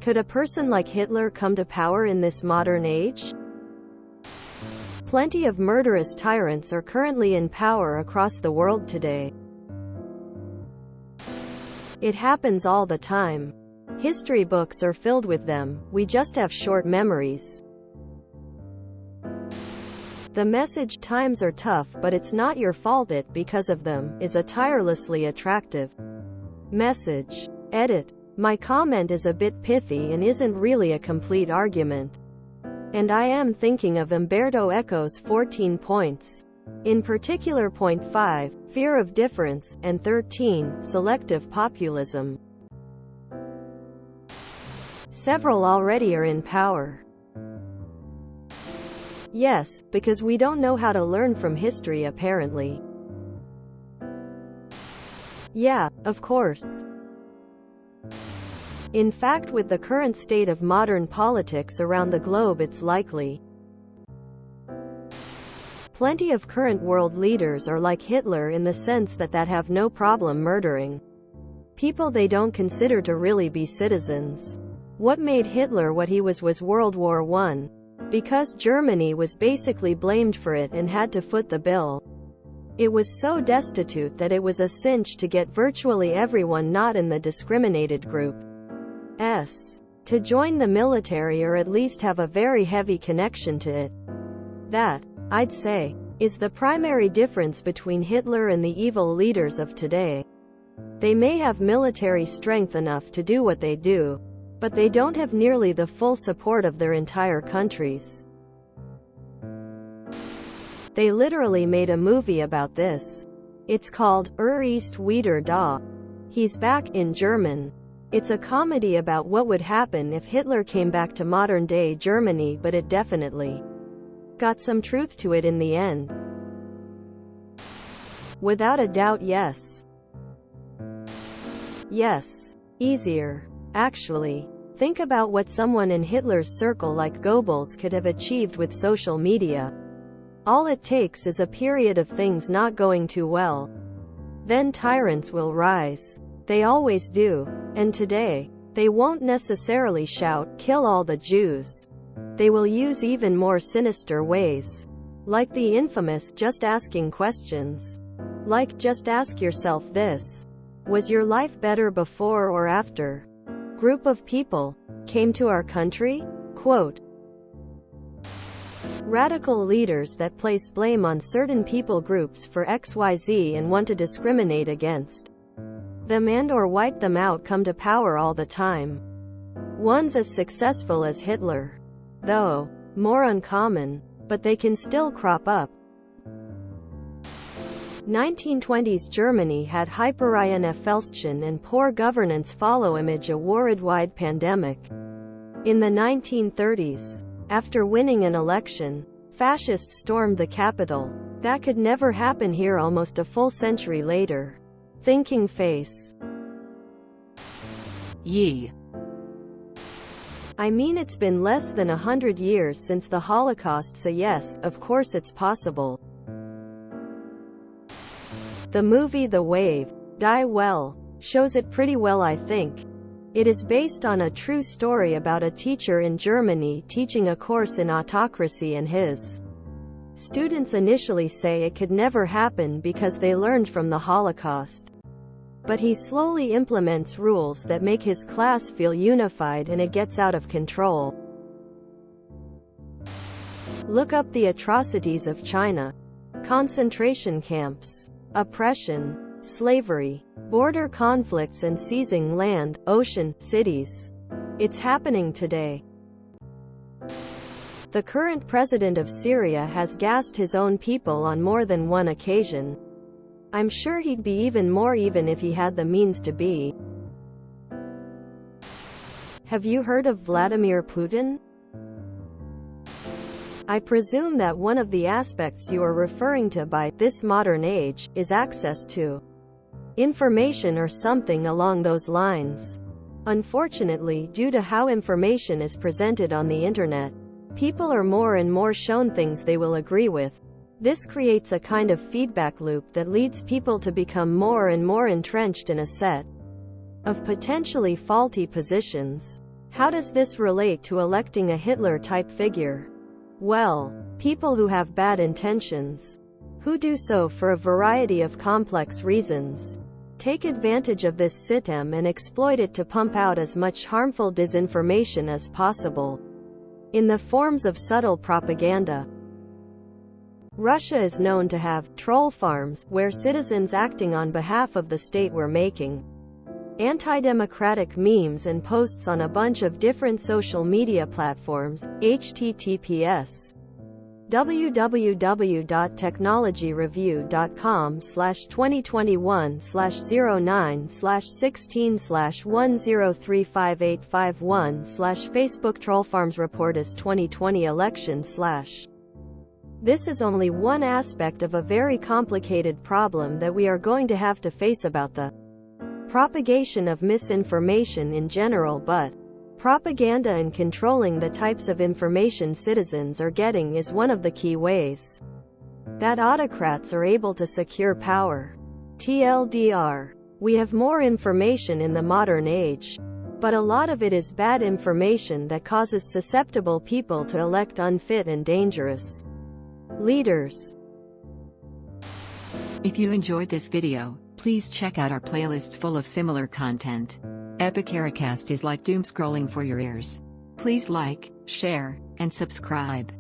Could a person like Hitler come to power in this modern age? Plenty of murderous tyrants are currently in power across the world today. It happens all the time. History books are filled with them, we just have short memories. The message, "Times are tough but it's not your fault it because of them," is a tirelessly attractive message. Edit. My comment is a bit pithy and isn't really a complete argument. And I am thinking of Umberto Eco's 14 points. In particular point 5, fear of difference, and 13, selective populism. Several already are in power. Yes, because we don't know how to learn from history apparently. Yeah, of course. In fact, with the current state of modern politics around the globe, it's likely. Plenty of current world leaders are like Hitler in the sense that have no problem murdering people they don't consider to really be citizens. What made Hitler what he was World War I. Because Germany was basically blamed for it and had to foot the bill. It was so destitute that it was a cinch to get virtually everyone not in the discriminated group to join the military or at least have a very heavy connection to it. That, I'd say, is the primary difference between Hitler and the evil leaders of today. They may have military strength enough to do what they do, but they don't have nearly the full support of their entire countries. They literally made a movie about this. It's called Ist wieder da. He's back, in German. It's a comedy about what would happen if Hitler came back to modern-day Germany, but it definitely got some truth to it in the end. Without a doubt, yes. Yes. Easier. Actually. Think about what someone in Hitler's circle like Goebbels could have achieved with social media. All it takes is a period of things not going too well. Then tyrants will rise. They always do. And today, they won't necessarily shout, "Kill all the Jews." They will use even more sinister ways. Like the infamous, just asking questions. Like, just ask yourself this. Was your life better before or after? Group of people came to our country? Quote. Radical leaders that place blame on certain people groups for XYZ and want to discriminate against them and or wipe them out come to power all the time. One's as successful as Hitler. Though more uncommon, but they can still crop up. 1920s Germany had Hyperinflation and poor governance follow amid a worldwide pandemic. In the 1930s, after winning an election, fascists stormed the capital. That could never happen here almost a full century later. Thinking face. Ye. I mean, it's been less than 100 years since the Holocaust, so yes, of course it's possible. The movie The Wave, Die Well, shows it pretty well, I think. It is based on a true story about a teacher in Germany teaching a course in autocracy, and his students initially say it could never happen because they learned from the Holocaust. But he slowly implements rules that make his class feel unified, and it gets out of control. Look up the atrocities of China. Concentration camps, oppression, slavery, border conflicts and seizing land, ocean, cities. It's happening today. The current president of Syria has gassed his own people on more than one occasion. I'm sure he'd be even more even if he had the means to be. Have you heard of Vladimir Putin? I presume that one of the aspects you are referring to by this modern age is access to information or something along those lines. Unfortunately, due to how information is presented on the internet, people are more and more shown things they will agree with. This creates a kind of feedback loop that leads people to become more and more entrenched in a set of potentially faulty positions. How does this relate to electing a Hitler-type figure? Well, people who have bad intentions, who do so for a variety of complex reasons, take advantage of this system and exploit it to pump out as much harmful disinformation as possible, in the forms of subtle propaganda. Russia is known to have troll farms, where citizens acting on behalf of the state were making anti-democratic memes and posts on a bunch of different social media platforms. https www.technologyreview.com/2021/09/16/1035851/ Facebook Trollfarms report as 2020 election / This is only one aspect of a very complicated problem that we are going to have to face about the propagation of misinformation in general, but propaganda and controlling the types of information citizens are getting is one of the key ways that autocrats are able to secure power. TLDR. We have more information in the modern age, but a lot of it is bad information that causes susceptible people to elect unfit and dangerous leaders. If you enjoyed this video, please check out our playlists full of similar content. Epic Ericast is like doom scrolling for your ears. Please like, share, and subscribe.